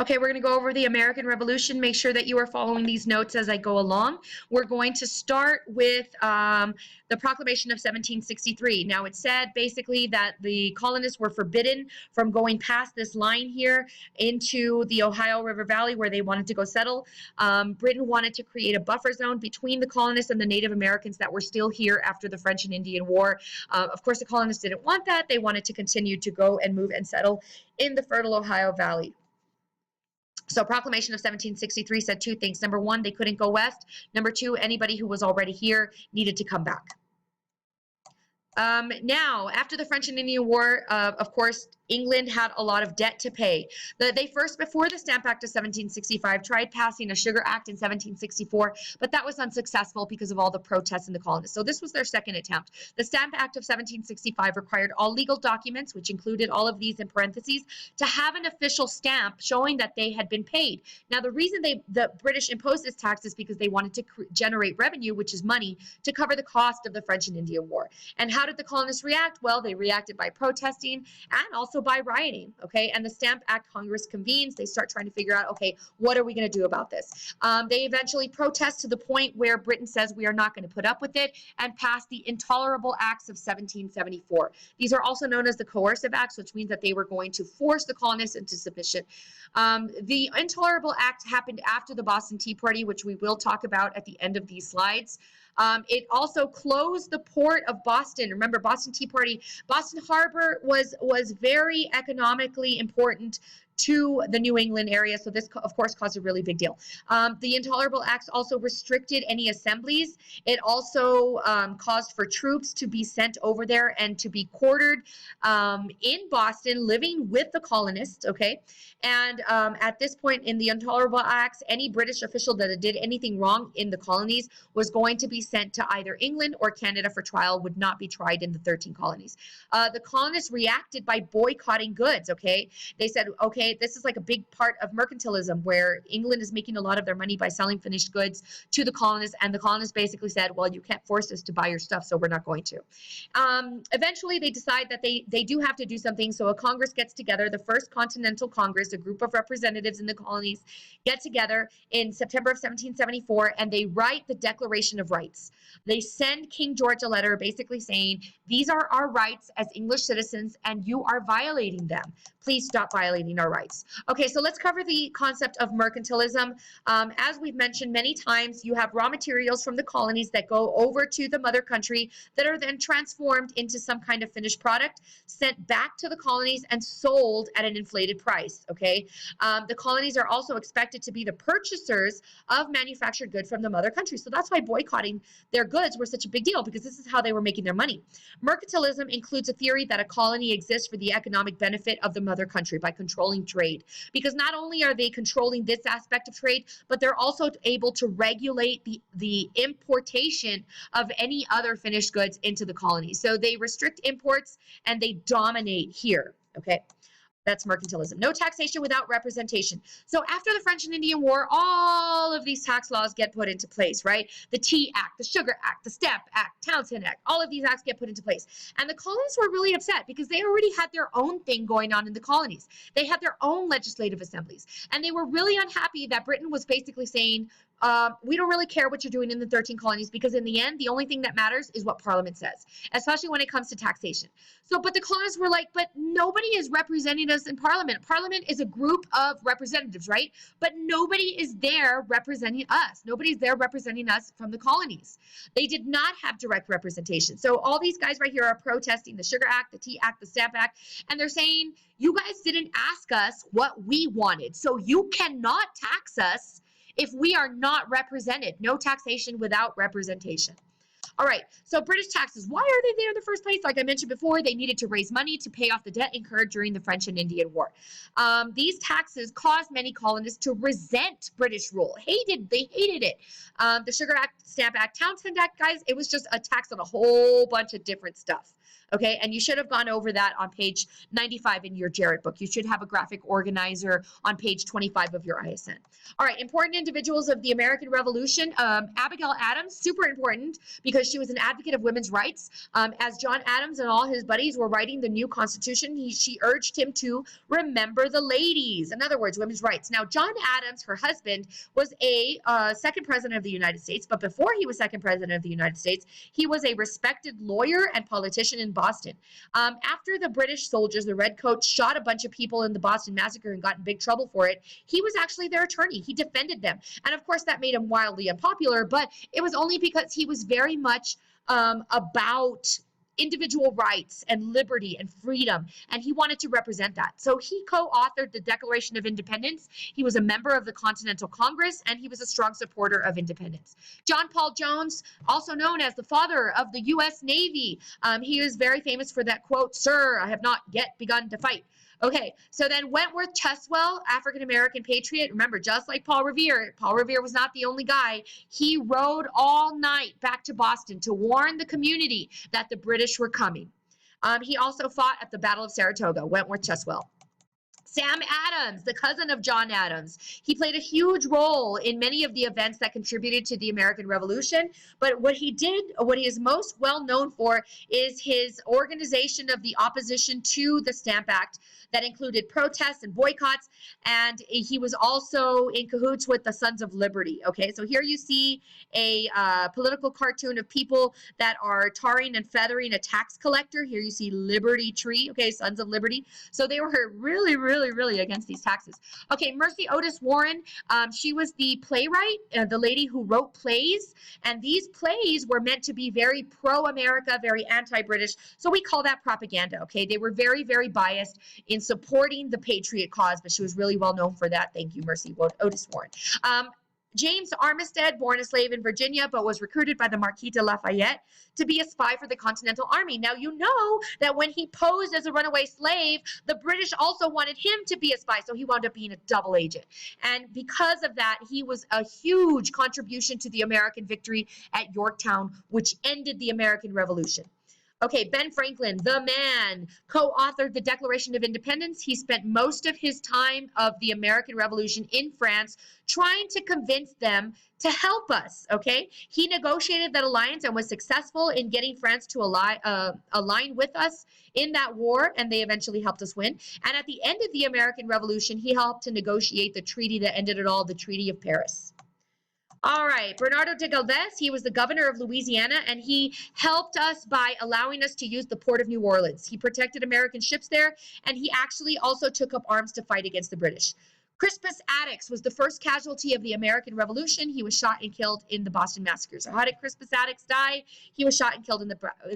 Okay, we're going to go over the American Revolution. Make sure that you are following these notes as I go along. We're going to start with the Proclamation of 1763. Now, it said basically that the colonists were forbidden from going past this line here into the Ohio River Valley where they wanted to go settle. Britain wanted to create a buffer zone between the colonists and the Native Americans that were still here after the French and Indian War. Of course, the colonists didn't want that. They wanted to continue to go and move and settle in the fertile Ohio Valley. So Proclamation of 1763 said two things. Number one, they couldn't go west. Number two, anybody who was already here needed to come back. Now, after the French and Indian War, of course, England had a lot of debt to pay. They first, before the Stamp Act of 1765, tried passing a Sugar Act in 1764, but that was unsuccessful because of all the protests in the colonies. So this was their second attempt. The Stamp Act of 1765 required all legal documents, which included all of these in parentheses, to have an official stamp showing that they had been paid. Now, the reason the British imposed this tax is because they wanted to generate revenue, which is money, to cover the cost of the French and Indian War. And how did the colonists react? Well, they reacted by protesting and also by rioting, okay? And the Stamp Act Congress convenes. They start trying to figure out, okay, what are we going to do about this? They eventually protest to the point where Britain says we are not going to put up with it and pass the Intolerable Acts of 1774. These are also known as the Coercive Acts, which means that they were going to force the colonists into submission. The Intolerable Act happened after the Boston Tea Party, which we will talk about at the end of these slides. It also closed the port of Boston. Remember, Boston Tea Party, Boston Harbor was very economically important to the New England area. So this, of course, caused a really big deal. The Intolerable Acts also restricted any assemblies. It also caused for troops to be sent over there and to be quartered in Boston, living with the colonists, okay? And at this point in the Intolerable Acts, any British official that did anything wrong in the colonies was going to be sent to either England or Canada for trial, would not be tried in the 13 colonies. The colonists reacted by boycotting goods, okay? They said, okay, this is like a big part of mercantilism where England is making a lot of their money by selling finished goods to the colonists, and the colonists basically said, well, you can't force us to buy your stuff, so we're not going to. Eventually, they decide that they do have to do something, so a Congress gets together, the First Continental Congress, a group of representatives in the colonies get together in September of 1774, and they write the Declaration of Rights. They send King George a letter basically saying, these are our rights as English citizens, and you are violating them. Please stop violating our rights. Okay, so let's cover the concept of mercantilism. As we've mentioned many times, you have raw materials from the colonies that go over to the mother country that are then transformed into some kind of finished product, sent back to the colonies and sold at an inflated price, okay? The colonies are also expected to be the purchasers of manufactured goods from the mother country. So that's why boycotting their goods were such a big deal, because this is how they were making their money. Mercantilism includes a theory that a colony exists for the economic benefit of the mother country by controlling trade, because not only are they controlling this aspect of trade, but they're also able to regulate the importation of any other finished goods into the colony. So they restrict imports and they dominate here, okay? That's mercantilism. No taxation without representation. So after the French and Indian War, all of these tax laws get put into place, right? The Tea Act, the Sugar Act, the Stamp Act, Townshend Act, all of these acts get put into place. And the colonists were really upset because they already had their own thing going on in the colonies. They had their own legislative assemblies. And they were really unhappy that Britain was basically saying, we don't really care what you're doing in the 13 colonies, because in the end, the only thing that matters is what Parliament says, especially when it comes to taxation. So, but the colonists were like, but nobody is representing us in Parliament. Parliament is a group of representatives, right? But nobody is there representing us. Nobody's there representing us from the colonies. They did not have direct representation. So all these guys right here are protesting the Sugar Act, the Tea Act, the Stamp Act, and they're saying, you guys didn't ask us what we wanted, so you cannot tax us if we are not represented. No taxation without representation. All right, so British taxes, why are they there in the first place? Like I mentioned before, they needed to raise money to pay off the debt incurred during the French and Indian War. These taxes caused many colonists to resent British rule. They hated it. The Sugar Act, Stamp Act, Townshend Act, guys, it was just a tax on a whole bunch of different stuff. Okay, and you should have gone over that on page 95 in your Jarrett book. You should have a graphic organizer on page 25 of your ISN. All right, important individuals of the American Revolution. Abigail Adams, super important because she was an advocate of women's rights. As John Adams and all his buddies were writing the new Constitution, she urged him to remember the ladies. In other words, women's rights. Now, John Adams, her husband, was a second president of the United States, but before he was second president of the United States, he was a respected lawyer and politician in Boston. After the British soldiers, the redcoats, shot a bunch of people in the Boston Massacre and got in big trouble for it, he was actually their attorney. He defended them. And of course, that made him wildly unpopular, but it was only because he was very much about individual rights and liberty and freedom, and he wanted to represent that. So he co-authored the Declaration of Independence. He was a member of the Continental Congress, and he was a strong supporter of independence. John Paul Jones, also known as the father of the U.S. Navy, he is very famous for that quote, "Sir, I have not yet begun to fight." Okay, so then Wentworth Cheswell, African-American patriot. Remember, just like Paul Revere was not the only guy. He rode all night back to Boston to warn the community that the British were coming. He also fought at the Battle of Saratoga, Wentworth Cheswell. Sam Adams, the cousin of John Adams. He played a huge role in many of the events that contributed to the American Revolution. But what he is most well known for is his organization of the opposition to the Stamp Act that included protests and boycotts. And he was also in cahoots with the Sons of Liberty. Okay, so here you see a political cartoon of people that are tarring and feathering a tax collector. Here you see Liberty Tree, okay, Sons of Liberty. So they were really against these taxes. Okay, Mercy Otis Warren, she was the playwright, the lady who wrote plays, and these plays were meant to be very pro-America, very anti-British, so we call that propaganda, okay? They were very biased in supporting the patriot cause, but she was really well known for that. Thank you, Mercy Otis Warren. James Armistead, born a slave in Virginia, but was recruited by the Marquis de Lafayette to be a spy for the Continental Army. Now, you know that when he posed as a runaway slave, the British also wanted him to be a spy, so he wound up being a double agent. And because of that, he was a huge contribution to the American victory at Yorktown, which ended the American Revolution. Okay, Ben Franklin, the man, co-authored the Declaration of Independence. He spent most of his time of the American Revolution in France trying to convince them to help us, okay? He negotiated that alliance and was successful in getting France to align with us in that war, and they eventually helped us win. And at the end of the American Revolution, he helped to negotiate the treaty that ended it all, the Treaty of Paris. All right, Bernardo de Galvez, he was the governor of Louisiana, and he helped us by allowing us to use the port of New Orleans. He protected American ships there, and he actually also took up arms to fight against the British. Crispus Attucks was the first casualty of the American Revolution. He was shot and killed in the Boston Massacre. So how did Crispus Attucks die? He was shot and killed in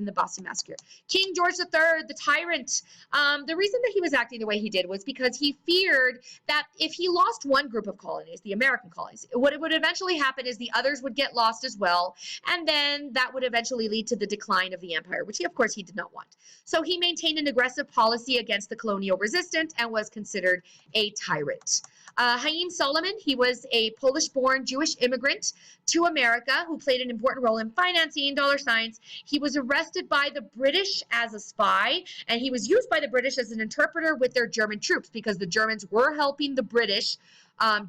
the Boston Massacre. King George III, the tyrant, the reason that he was acting the way he did was because he feared that if he lost one group of colonies, the American colonies, what would eventually happen is the others would get lost as well, and then that would eventually lead to the decline of the empire, which of course he did not want. So he maintained an aggressive policy against the colonial resistance and was considered a tyrant. Hyme Suliman, he was a Polish-born Jewish immigrant to America who played an important role in financing dollar signs. He was arrested by the British as a spy, and he was used by the British as an interpreter with their German troops because the Germans were helping the British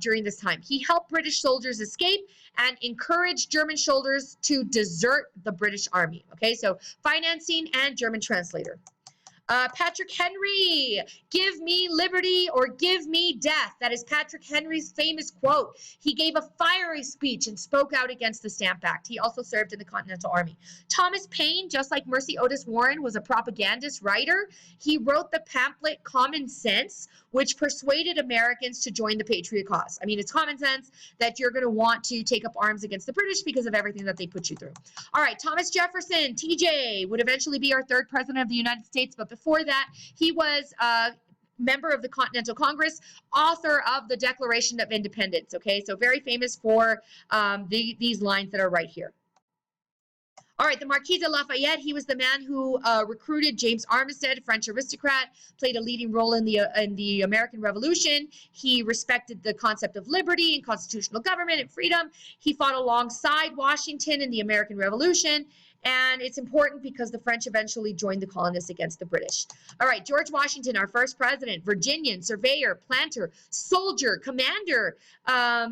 during this time. He helped British soldiers escape and encouraged German soldiers to desert the British army. Okay, so financing and German translator. Patrick Henry, give me liberty or give me death. That is Patrick Henry's famous quote. He gave a fiery speech and spoke out against the Stamp Act. He also served in the Continental Army. Thomas Paine, just like Mercy Otis Warren, was a propagandist writer. He wrote the pamphlet Common Sense, which persuaded Americans to join the Patriot cause. I mean, it's common sense that you're going to want to take up arms against the British because of everything that they put you through. All right, Thomas Jefferson, TJ, would eventually be our third president of the United States, but before that, he was a member of the Continental Congress, author of the Declaration of Independence. Okay, so very famous for these lines that are right here. All right, the Marquis de Lafayette, he was the man who recruited James Armistead, French aristocrat, played a leading role in the American Revolution. He respected the concept of liberty and constitutional government and freedom. He fought alongside Washington in the American Revolution. And it's important because the French eventually joined the colonists against the British. All right, George Washington, our first president, Virginian, surveyor, planter, soldier, commander.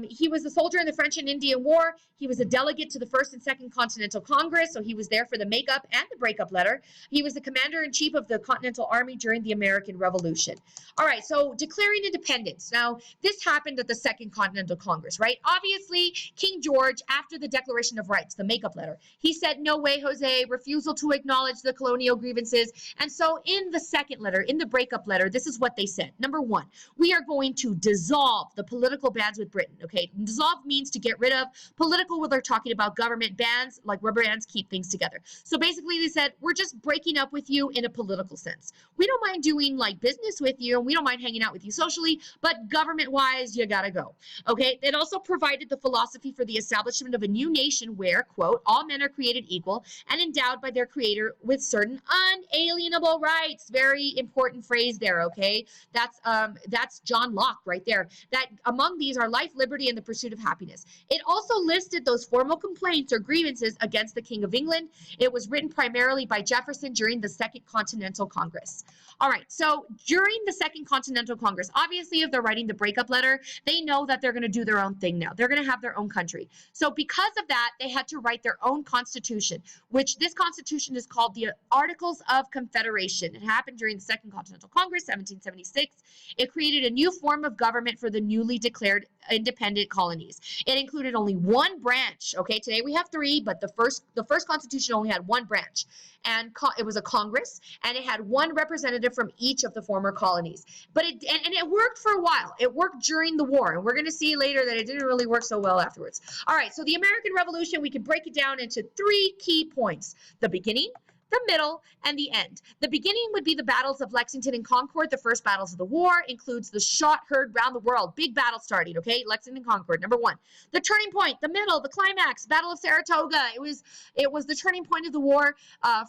He was a soldier in the French and Indian War. He was a delegate to the First and Second Continental Congress, so he was there for the makeup and the breakup letter. He was the commander-in-chief of the Continental Army during the American Revolution. All right, so declaring independence. Now, this happened at the Second Continental Congress, right? Obviously, King George, after the Declaration of Rights, the makeup letter, he said, no way, Jose, refusal to acknowledge the colonial grievances. And so in the second letter, in the breakup letter, this is what they said. Number one, we are going to dissolve the political bands with Britain, okay? Dissolve means to get rid of. Political, where they're talking about government bands, like rubber bands, keep things together. So basically they said, we're just breaking up with you in a political sense. We don't mind doing like business with you, and we don't mind hanging out with you socially, but government-wise, you gotta go, okay? It also provided the philosophy for the establishment of a new nation where, quote, all men are created equal and endowed by their creator with certain unalienable rights. Very important phrase there, okay? That's John Locke right there. That among these are life, liberty, and the pursuit of happiness. It also listed those formal complaints or grievances against the King of England. It was written primarily by Jefferson during the Second Continental Congress. All right, so during the Second Continental Congress, obviously if they're writing the breakup letter, they know that they're going to do their own thing now. They're going to have their own country. So because of that, they had to write their own constitution, which this constitution is called the Articles of Confederation. It happened during the Second Continental Congress, 1776. It created a new form of government for the newly declared independent colonies. It included only one branch. Okay, today we have three, but the first constitution only had one branch, and it was a Congress, and it had one representative from each of the former colonies. But it worked for a while. It worked during the war, and we're going to see later that it didn't really work so well afterwards. All right, so the American Revolution, we can break it down into three key points: the beginning, the middle, and the end. The beginning would be the battles of Lexington and Concord. The first battles of the war includes the shot heard round the world. Big battle starting, okay? Lexington and Concord, number one. The turning point, the middle, the climax, Battle of Saratoga. It was the turning point of the war.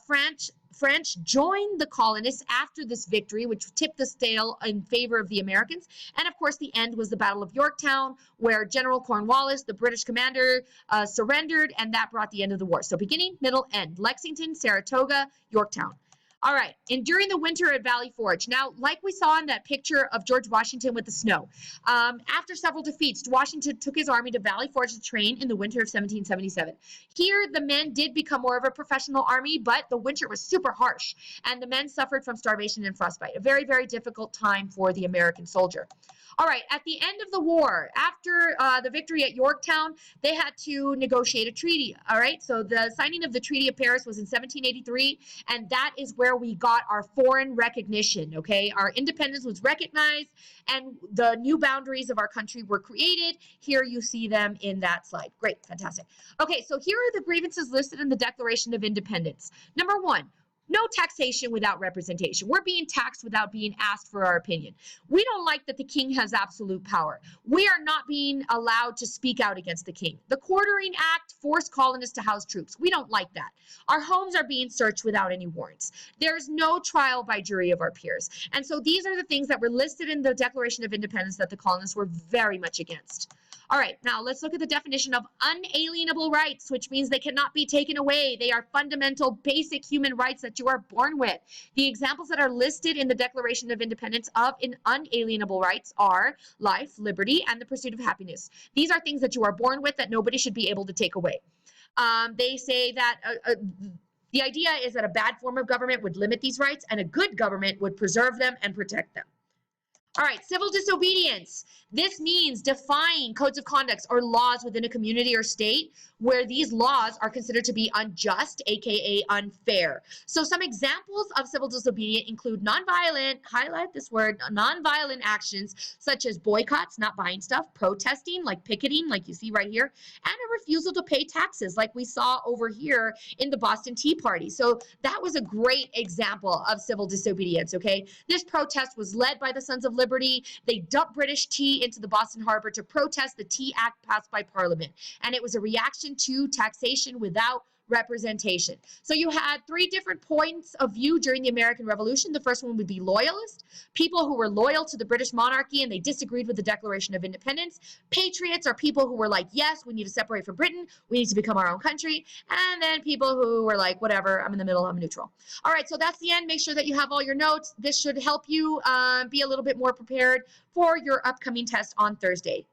French joined the colonists after this victory, which tipped the scale in favor of the Americans. And of course, the end was the Battle of Yorktown, where General Cornwallis, the British commander, surrendered, and that brought the end of the war. So beginning, middle, end. Lexington, Saratoga, Yorktown. All right, enduring the winter at Valley Forge. Now, like we saw in that picture of George Washington with the snow, after several defeats, Washington took his army to Valley Forge to train in the winter of 1777. Here, the men did become more of a professional army, but the winter was super harsh, and the men suffered from starvation and frostbite. A very, very difficult time for the American soldier. All right, at the end of the war, after the victory at Yorktown, they had to negotiate a treaty. All right, so the signing of the Treaty of Paris was in 1783, and that is where we got our foreign recognition, okay? Our independence was recognized, and the new boundaries of our country were created. Here you see them in that slide. Great, fantastic. Okay, so here are the grievances listed in the Declaration of Independence. Number one, no taxation without representation. We're being taxed without being asked for our opinion. We don't like that the king has absolute power. We are not being allowed to speak out against the king. The Quartering Act forced colonists to house troops. We don't like that. Our homes are being searched without any warrants. There's no trial by jury of our peers. And so these are the things that were listed in the Declaration of Independence that the colonists were very much against. All right, now let's look at the definition of unalienable rights, which means they cannot be taken away. They are fundamental, basic human rights that you are born with. The examples that are listed in the Declaration of Independence of unalienable rights are life, liberty, and the pursuit of happiness. These are things that you are born with that nobody should be able to take away. They say that the idea is that a bad form of government would limit these rights, and a good government would preserve them and protect them. All right, civil disobedience. This means defying codes of conduct or laws within a community or state where these laws are considered to be unjust, aka unfair. So some examples of civil disobedience include nonviolent, highlight this word, nonviolent actions such as boycotts, not buying stuff, protesting, like picketing, like you see right here, and a refusal to pay taxes, like we saw over here in the Boston Tea Party. So that was a great example of civil disobedience, okay? This protest was led by the Sons of Liberty. They dumped British tea into the Boston Harbor to protest the Tea Act passed by Parliament. And it was a reaction to taxation without representation. So you had three different points of view during the American Revolution. The first one would be loyalist, people who were loyal to the British monarchy and they disagreed with the Declaration of Independence. Patriots are people who were like, yes, we need to separate from Britain, we need to become our own country. And then people who were like, whatever, I'm in the middle, I'm neutral. All right, so that's the end. Make sure that you have all your notes. This should help you be a little bit more prepared for your upcoming test on Thursday.